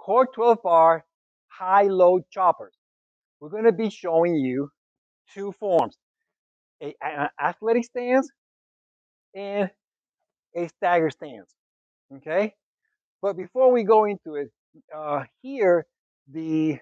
Core 12 bar high load choppers. We're going to be showing you two forms, an athletic stance and a stagger stance. Okay? But before we go into it, here the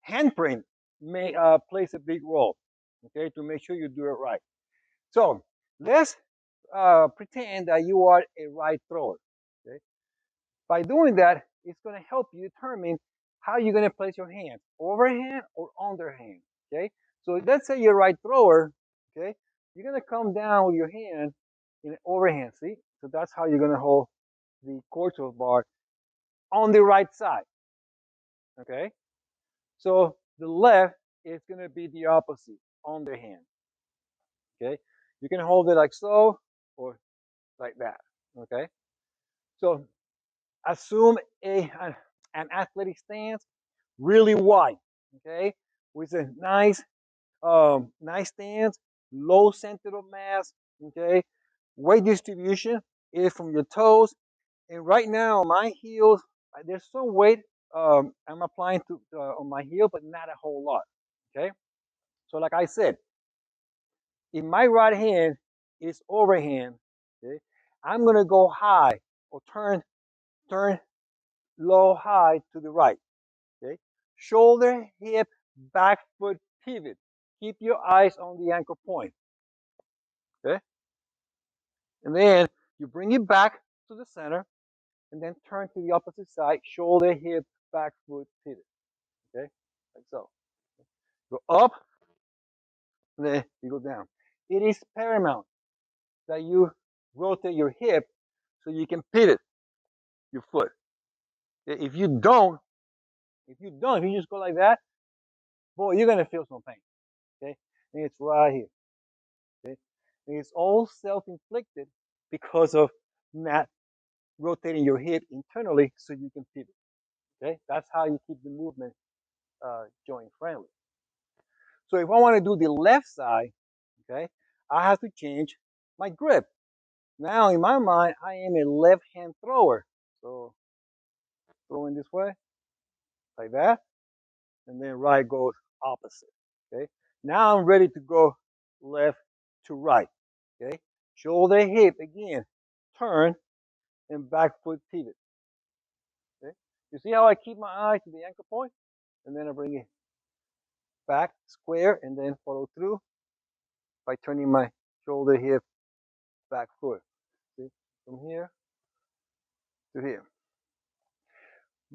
handprint may plays a big role. Okay, to make sure you do it right. So let's pretend that you are a right thrower. Okay, by doing that, it's going to help you determine how you're going to place your hands, overhand or underhand. Okay, so let's say you're a right thrower. Okay, you're going to come down with your hand in an overhand. See, so that's how you're going to hold the core 12 bar on the right side. Okay, so the left is going to be the opposite, underhand. Okay, you can hold it like so or like that. Okay, so assume an athletic stance, really wide. Okay, with a nice stance, low center of mass. Okay, weight distribution is from your toes, and right now my heels, there's some weight I'm applying to on my heel, but not a whole lot. Okay, so like I said, if my right hand is overhand, okay, I'm gonna go high or turn low high to the right. Okay, shoulder, hip, back foot pivot. Keep your eyes on the anchor point. Okay, and then you bring it back to the center, and then turn to the opposite side. Shoulder, hip, back foot pivot. Okay, like so. Go up, and then you go down. It is paramount that you rotate your hip so you can pivot your foot. If you don't, if you just go like that, boy, you're gonna feel some pain. Okay, and it's right here. Okay, and it's all self-inflicted because of not rotating your hip internally so you can pivot. Okay, that's how you keep the movement joint friendly. So if I want to do the left side, okay, I have to change my grip. Now in my mind, I am a left-hand thrower. So throwing this way, like that, and then right goes opposite. Okay. Now I'm ready to go left to right. Okay. Shoulder, hip again, turn and back foot pivot. Okay. You see how I keep my eye to the anchor point, and then I bring it back square, and then follow through by turning my shoulder, hip, back foot. See, from here to here.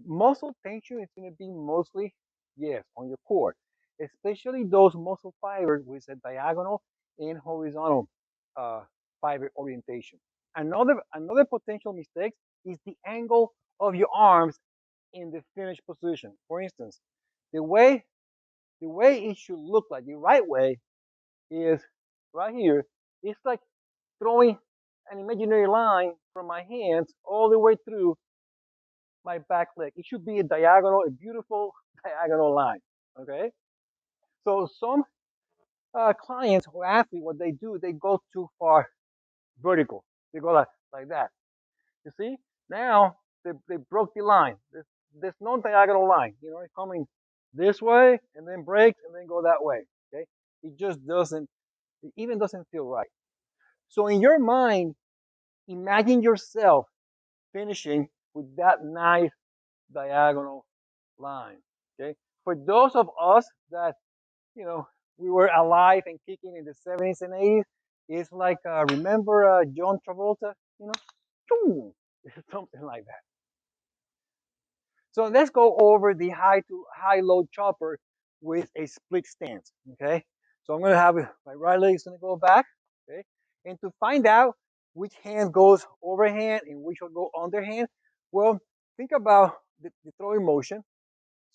Muscle tension is going to be mostly, yes, on your core, especially those muscle fibers with a diagonal and horizontal uh, fiber orientation. Another potential mistake is the angle of your arms in the finished position. For instance, the way the way it should look like, the right way, is right here. It's like throwing an imaginary line from my hands all the way through my back leg. It should be a diagonal, a beautiful diagonal line. Okay. So some clients or athletes, what they do, they go too far vertical. They go like that. You see? Now they broke the line. There's no diagonal line. You know, it's coming this way and then breaks and then go that way. Okay. It just doesn't. It even doesn't feel right. So in your mind, imagine yourself finishing with that nice diagonal line. Okay. For those of us that we were alive and kicking in the 70s and 80s, it's like remember John Travolta, something like that. So let's go over the high load chopper with a split stance. Okay. So I'm gonna have my right leg is gonna go back. Okay. And to find out which hand goes overhand and which will go underhand, well, think about the throwing motion.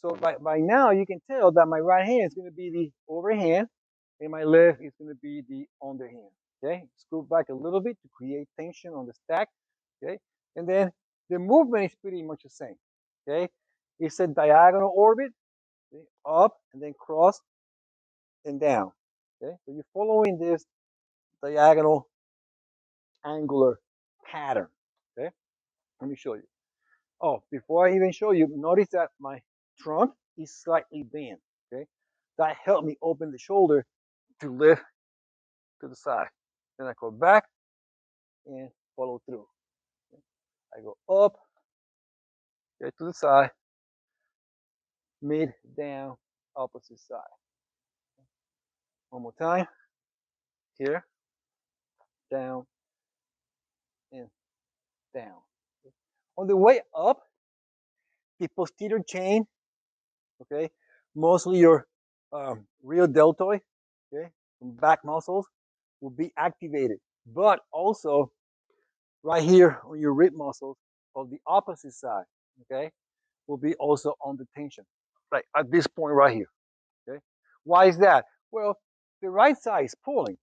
So by now you can tell that my right hand is going to be the overhand and my left is going to be the underhand. Okay, scoot back a little bit to create tension on the stack. Okay, and then the movement is pretty much the same. Okay, it's a diagonal orbit, okay? Up and then cross and down. Okay, so you're following this diagonal angular pattern. Okay, let me show you. Oh, before I even show you, notice that my trunk is slightly bent. Okay, that helped me open the shoulder to lift to the side. Then I go back and follow through. I go up, okay, to the side, mid, down, opposite side. One more time. Here, down, and down. On the way up, the posterior chain, okay, mostly your real deltoid, okay, back muscles will be activated, but also right here on your rib muscles of the opposite side, okay, will be also under tension, like at this point right here, okay. Why is that? Well, the right side is pulling,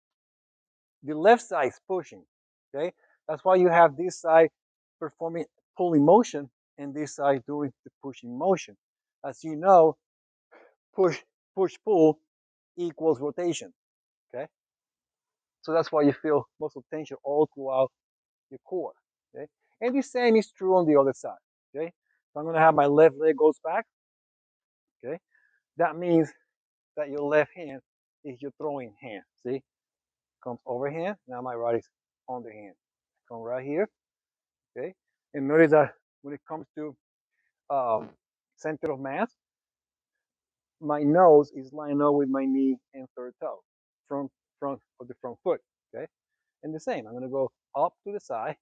the left side is pushing, okay. That's why you have this side performing pulling motion and this side doing the pushing motion. As you know, push, push, pull equals rotation, okay. So that's why you feel muscle tension all throughout your core, okay. And the same is true on the other side, okay. So I'm going to have my left leg goes back, okay. That means that your left hand is your throwing hand. See, comes overhand. Now my right is underhand. Come right here, okay. And notice that when it comes to center of mass, my nose is lined up with my knee and third toe, front of the front foot, okay. And the same, I'm going to go up to the side,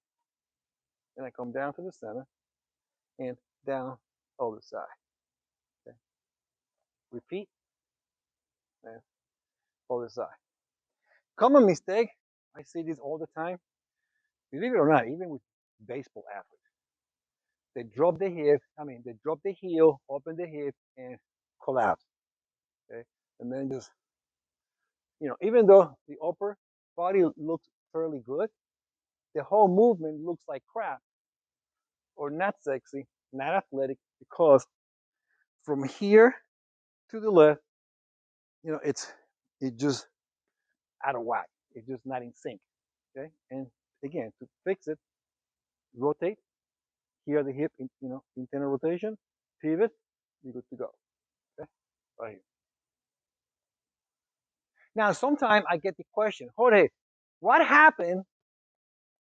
and I come down to the center, and down other side. Okay. Repeat, and other side. Common mistake, I see this all the time. Believe it or not, even with baseball athletes, they drop the hip. I mean, they drop the heel, open the hip, and collapse. Okay, and then just even though the upper body looks fairly good, the whole movement looks like crap or not sexy, not athletic, because from here to the left, it just out of whack. It's just not in sync. Okay, and again, to fix it, rotate. Here the hip, internal rotation, pivot, you're good to go. Okay, right here. Now, sometimes I get the question, Jorge, what happened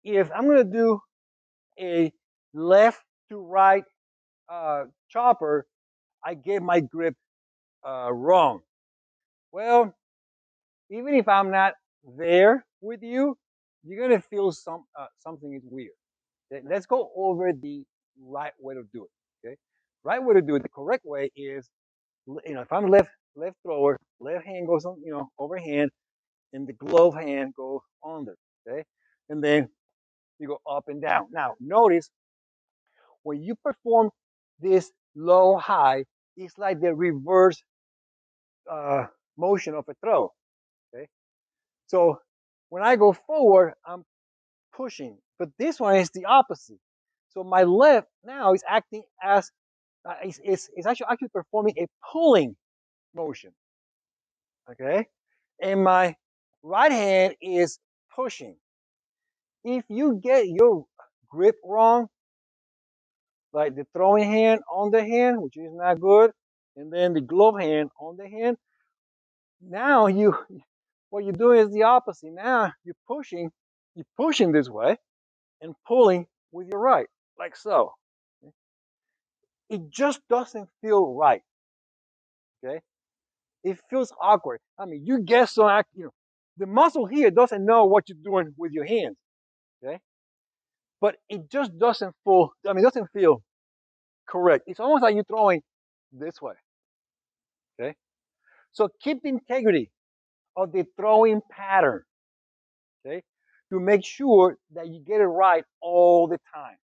if I'm going to do a left to right chopper? I get my grip wrong. Well, even if I'm not there with you, you're gonna feel something is weird. Okay? Let's go over the right way to do it. Okay, right way to do it. The correct way is, if I'm left thrower, left hand goes on, overhand, and the glove hand goes under. Okay, and then you go up and down. Now notice when you perform this low high, it's like the reverse uh, motion of a throw. Okay, so when I go forward, I'm pushing, but this one is the opposite. So my left now is acting as it's actually performing a pulling motion. Okay, and my right hand is pushing. If you get your grip wrong, like the throwing hand on the hand, which is not good, and then the glove hand on the hand, now what you're doing is the opposite. Now you're pushing this way and pulling with your right, like so. It just doesn't feel right. Okay, it feels awkward. I mean, you get so the muscle here doesn't know what you're doing with your hands. Okay, but it just doesn't feel. I mean, it doesn't feel correct. It's almost like you're throwing this way. Okay, so keep the integrity of the throwing pattern. Okay, to make sure that you get it right all the time.